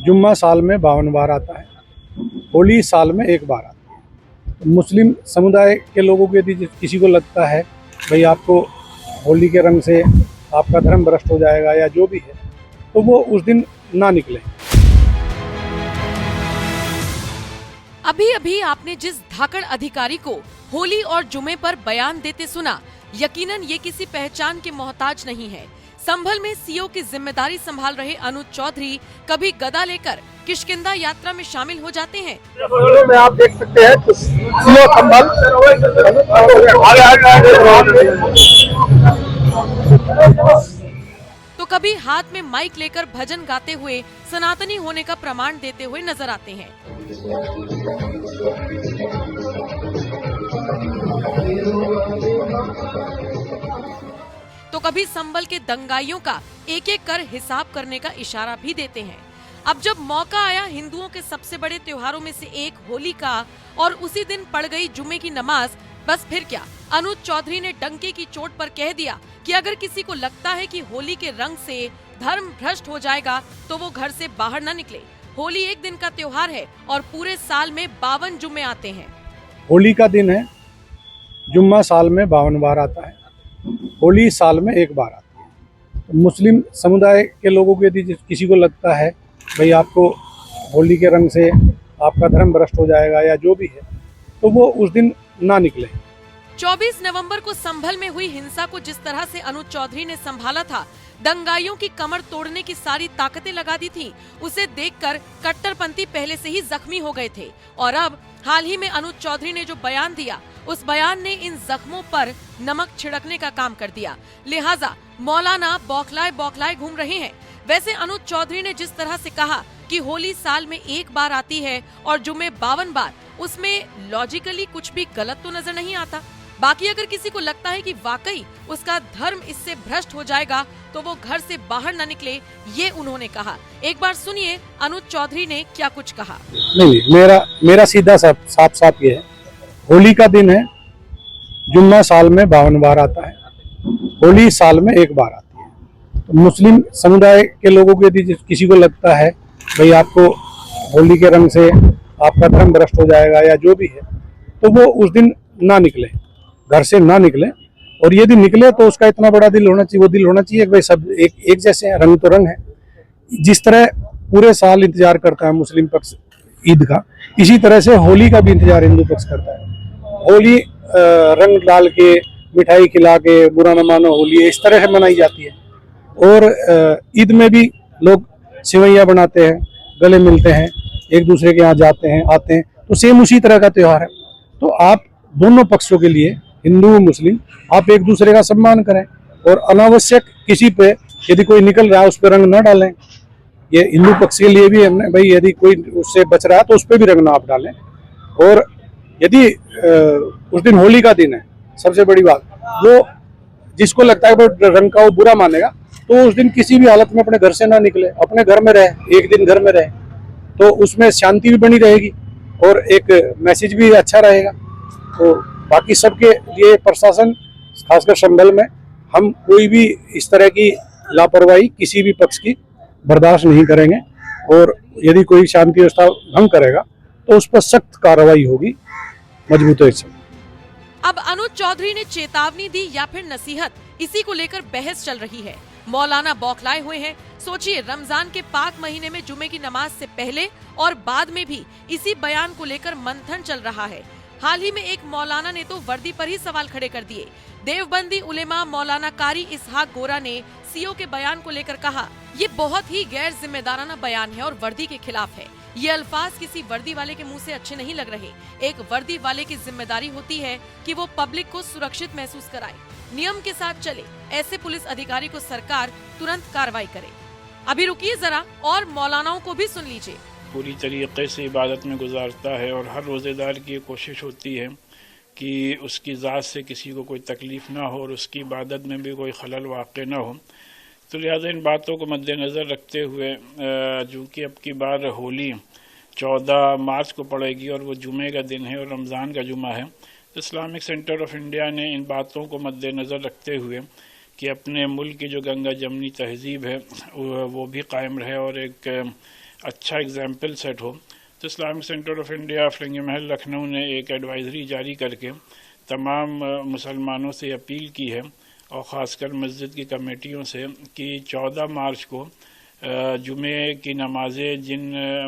जुम्मा साल में 52 बार आता है, होली साल में एक बार आती है। तो मुस्लिम समुदाय के लोगों को यदि किसी को लगता है भाई आपको होली के रंग से आपका धर्म भ्रष्ट हो जाएगा या जो भी है, तो वो उस दिन ना निकले। अभी अभी आपने जिस धाकड़ अधिकारी को होली और जुमे पर बयान देते सुना, यकीनन ये किसी पहचान के मोहताज नहीं है। संभल में सीओ की जिम्मेदारी संभाल रहे अनुज चौधरी कभी गदा लेकर किष्किंधा यात्रा में शामिल हो जाते हैं, में आप देख सकते हैं सीओ संभल तो कभी हाथ में माइक लेकर भजन गाते हुए सनातनी होने का प्रमाण देते हुए नजर आते हैं। तो कभी संभल के दंगाइयों का एक एक कर हिसाब करने का इशारा भी देते हैं। अब जब मौका आया हिंदुओं के सबसे बड़े त्योहारों में से एक होली का और उसी दिन पड़ गई जुमे की नमाज, बस फिर क्या, अनुज चौधरी ने डंके की चोट पर कह दिया कि अगर किसी को लगता है कि होली के रंग से धर्म भ्रष्ट हो जाएगा तो वो घर से बाहर न निकले। होली एक दिन का त्योहार है और पूरे साल में 52 जुम्मे आते हैं। होली का दिन है, जुम्मा साल में 52 बार आता है, होली साल में एक बार आती है। तो मुस्लिम समुदाय के लोगों को यदि किसी को लगता है भाई आपको होली के रंग से आपका धर्म भ्रष्ट हो जाएगा या जो भी है, तो वो उस दिन ना निकले। 24 नवंबर को संभल में हुई हिंसा को जिस तरह से अनुज चौधरी ने संभाला था, दंगाइयों की कमर तोड़ने की सारी ताकतें लगा दी थी, उसे देखकर कट्टरपंथी पहले से ही जख्मी हो गए थे। और अब हाल ही में अनुज चौधरी ने जो बयान दिया, उस बयान ने इन जख्मों पर नमक छिड़कने का काम कर दिया। लिहाजा मौलाना बौखलाए घूम रहे हैं। वैसे अनुज चौधरी ने जिस तरह से कहा कि होली साल में एक बार आती है और जुमे 52 बार, उसमें लॉजिकली कुछ भी गलत तो नजर नहीं आता। बाकी अगर किसी को लगता है कि वाकई उसका धर्म इससे भ्रष्ट हो जाएगा तो वो घर से बाहर न निकले, ये उन्होंने कहा। एक बार सुनिए अनुज चौधरी ने क्या कुछ कहा। नहीं, मेरा सीधा साफ ये है, होली का दिन है, जुम्मा साल में 52 बार आता है, होली साल में एक बार आती है। तो मुस्लिम समुदाय के लोगों को यदि किसी को लगता है भाई आपको होली के रंग से आपका धर्म भ्रष्ट हो जाएगा या जो भी है, तो वो उस दिन ना निकले, घर से ना निकले। और यदि निकले तो उसका इतना बड़ा दिल होना चाहिए, वो दिल होना चाहिए कि भाई सब एक जैसे हैं, रंग तो रंग है। जिस तरह पूरे साल इंतजार करता है मुस्लिम पक्ष ईद का, इसी तरह से होली का भी इंतजार हिंदू पक्ष करता है। होली रंग डाल के, मिठाई खिला के, बुरा न मानो होली, इस तरह से मनाई जाती है। और ईद में भी लोग सेवैयाँ बनाते हैं, गले मिलते हैं, एक दूसरे के यहाँ जाते हैं, आते हैं, तो सेम उसी तरह का त्योहार है। तो आप दोनों पक्षों के लिए, हिंदू मुस्लिम, आप एक दूसरे का सम्मान करें और अनावश्यक किसी पे यदि कोई निकल रहा है उस पर रंग न डालें। ये हिंदू पक्ष के लिए भी है भाई, यदि कोई उससे बच रहा है तो उस पर भी रंग ना आप डालें। और यदि उस दिन होली का दिन है, सबसे बड़ी बात, वो जिसको लगता है कि रंग का वो बुरा मानेगा, तो उस दिन किसी भी हालत में अपने घर से ना निकले, अपने घर में रहे, एक दिन घर में रहे, तो उसमें शांति भी बनी रहेगी और एक मैसेज भी अच्छा रहेगा। तो बाकी सबके लिए प्रशासन, खासकर संभल में, हम कोई भी इस तरह की लापरवाही किसी भी पक्ष की बर्दाश्त नहीं करेंगे। और यदि कोई शांति व्यवस्था भंग करेगा तो उस पर सख्त कार्रवाई होगी, मजबूती से। अब अनुज चौधरी ने चेतावनी दी या फिर नसीहत, इसी को लेकर बहस चल रही है। मौलाना बौखलाए हुए हैं। सोचिए, रमजान के पाक महीने में जुमे की नमाज से पहले और बाद में भी इसी बयान को लेकर मंथन चल रहा है। हाल ही में एक मौलाना ने तो वर्दी पर ही सवाल खड़े कर दिए। देवबंदी उलेमा मौलाना कारी इसहाक गोरा ने सीओ के बयान को लेकर कहा, ये बहुत ही गैर जिम्मेदाराना बयान है और वर्दी के खिलाफ है। ये अल्फाज किसी वर्दी वाले के मुंह से अच्छे नहीं लग रहे। एक वर्दी वाले की जिम्मेदारी होती है कि वो पब्लिक को सुरक्षित महसूस कराए, नियम के साथ चले। ऐसे पुलिस अधिकारी को सरकार तुरंत कार्रवाई करे। अभी रुकिए जरा और मौलानाओं को भी सुन लीजिए। पूरी तरीके से इबादत में गुजारता है और हर रोज़ेदार की कोशिश होती है कि उसकी ज़ात से किसी को कोई तकलीफ़ ना हो और उसकी इबादत में भी कोई खलल वाक़ ना हो। तो लिहाजा इन बातों को मद्देनज़र रखते हुए, जो कि अब की बार होली 14 मार्च को पड़ेगी और वो जुमे का दिन है और रमज़ान का जुमा है, तो इस्लामिक सेंटर ऑफ इंडिया ने इन बातों को मद्देनज़र रखते हुए कि अपने मुल्क की जो गंगा जमनी तहज़ीब है वो भी कायम रहे और एक अच्छा एग्जाम्पल सेट हो। तो इस्लामिक सेंटर ऑफ इंडिया फिरंगी महल लखनऊ ने एक एडवाइजरी जारी करके तमाम मुसलमानों से अपील की है और ख़ासकर मस्जिद की कमेटियों से कि 14 मार्च को जुमे की नमाज़ें जिन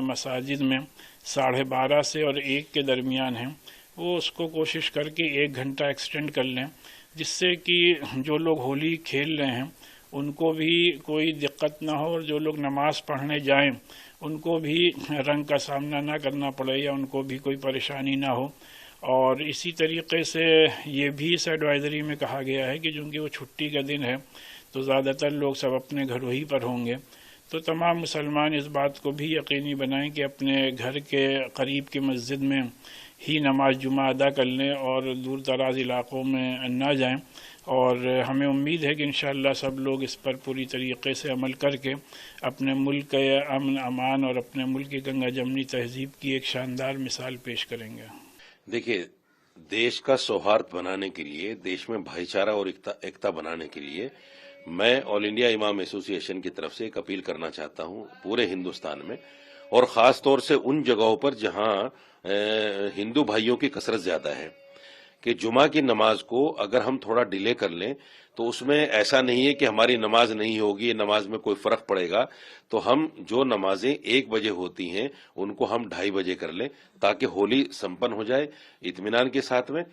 मसाजिद में 12:30 से और 1 के दरमियान हैं वो उसको कोशिश करके 1 घंटा एक्सटेंड कर लें, जिससे कि जो लोग होली खेल रहे हैं उनको भी कोई दिक्कत ना हो और जो लोग नमाज़ पढ़ने जाएं उनको भी रंग का सामना ना करना पड़े या उनको भी कोई परेशानी ना हो। और इसी तरीके से ये भी इस एडवाइजरी में कहा गया है कि चूँकि वो छुट्टी का दिन है तो ज़्यादातर लोग सब अपने घरों ही पर होंगे, तो तमाम मुसलमान इस बात को भी यकीनी बनाएं कि अपने घर के करीब की मस्जिद में ही नमाज जुमा अदा कर लें और दूर दराज इलाक़ों में ना जाएं। और हमें उम्मीद है कि इंशाअल्लाह सब लोग इस पर पूरी तरीके से अमल करके अपने मुल्क के अमन अमान और अपने मुल्क की गंगा जमनी तहजीब की एक शानदार मिसाल पेश करेंगे। देखिए, देश का सौहार्द बनाने के लिए, देश में भाईचारा और एकता बनाने के लिए मैं ऑल इंडिया इमाम एसोसिएशन की तरफ से एक अपील करना चाहता हूं पूरे हिंदुस्तान में, और खास तौर से उन जगहों पर जहां हिंदू भाइयों की कसरत ज्यादा है, कि जुमा की नमाज को अगर हम थोड़ा डिले कर लें तो उसमें ऐसा नहीं है कि हमारी नमाज नहीं होगी, नमाज में कोई फर्क पड़ेगा। तो हम जो नमाजें 1 बजे होती हैं उनको हम 2:30 बजे कर लें ताकि होली संपन्न हो जाए इत्मीनान के साथ में।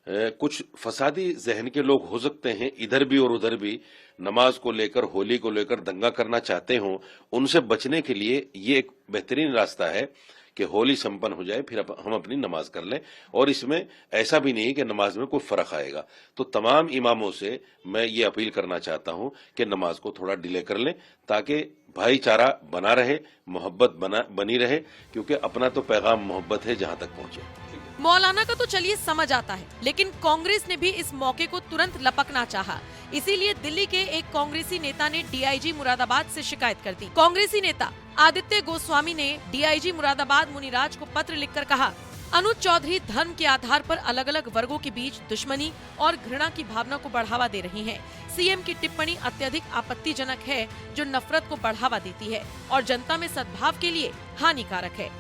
कुछ फसादी जहन के लोग हो सकते हैं इधर भी और उधर भी नमाज को लेकर, होली को लेकर दंगा करना चाहते हों, उनसे बचने के लिए ये एक बेहतरीन रास्ता है कि होली संपन्न हो जाए फिर हम अपनी नमाज कर लें। और इसमें ऐसा भी नहीं कि नमाज में कोई फर्क आएगा। तो तमाम इमामों से मैं ये अपील करना चाहता हूं कि नमाज को थोड़ा डिले कर लें ताकि भाईचारा बना रहे, मोहब्बत बनी रहे, क्योंकि अपना तो पैगाम मोहब्बत है जहां तक पहुंचे। मौलाना का तो चलिए समझ आता है, लेकिन कांग्रेस ने भी इस मौके को तुरंत लपकना चाहा। इसीलिए दिल्ली के एक कांग्रेसी नेता ने डीआईजी मुरादाबाद से शिकायत कर दी। कांग्रेसी नेता आदित्य गोस्वामी ने डीआईजी मुरादाबाद मुनिराज को पत्र लिखकर कहा, अनुज चौधरी धर्म के आधार पर अलग अलग वर्गों के बीच दुश्मनी और घृणा की भावना को बढ़ावा दे रही हैं। सीएम की टिप्पणी अत्यधिक आपत्तिजनक है, जो नफरत को बढ़ावा देती है और जनता में सद्भाव के लिए हानिकारक है।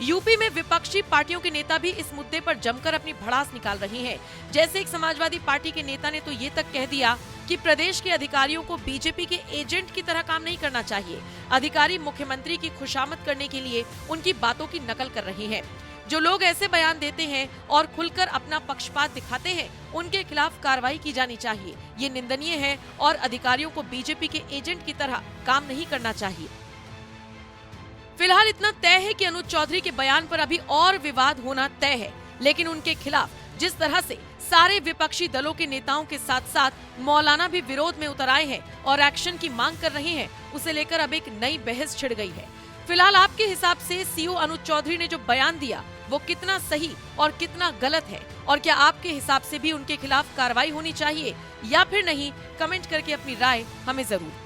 यूपी में विपक्षी पार्टियों के नेता भी इस मुद्दे पर जमकर अपनी भड़ास निकाल रही हैं। जैसे एक समाजवादी पार्टी के नेता ने तो ये तक कह दिया कि प्रदेश के अधिकारियों को बीजेपी के एजेंट की तरह काम नहीं करना चाहिए। अधिकारी मुख्यमंत्री की खुशामद करने के लिए उनकी बातों की नकल कर रहे हैं। जो लोग ऐसे बयान देते हैं और खुलकर अपना पक्षपात दिखाते हैं, उनके खिलाफ कार्रवाई की जानी चाहिए। ये निंदनीय है और अधिकारियों को बीजेपी के एजेंट की तरह काम नहीं करना चाहिए। फिलहाल इतना तय है कि अनुज चौधरी के बयान पर अभी और विवाद होना तय है, लेकिन उनके खिलाफ जिस तरह से सारे विपक्षी दलों के नेताओं के साथ साथ मौलाना भी विरोध में उतर आए हैं और एक्शन की मांग कर रहे हैं, उसे लेकर अब एक नई बहस छिड़ गई है। फिलहाल आपके हिसाब से सीओ अनुज चौधरी ने जो बयान दिया वो कितना सही और कितना गलत है, और क्या आपके हिसाब से भी उनके खिलाफ कार्रवाई होनी चाहिए या फिर नहीं? कमेंट करके अपनी राय हमें जरूर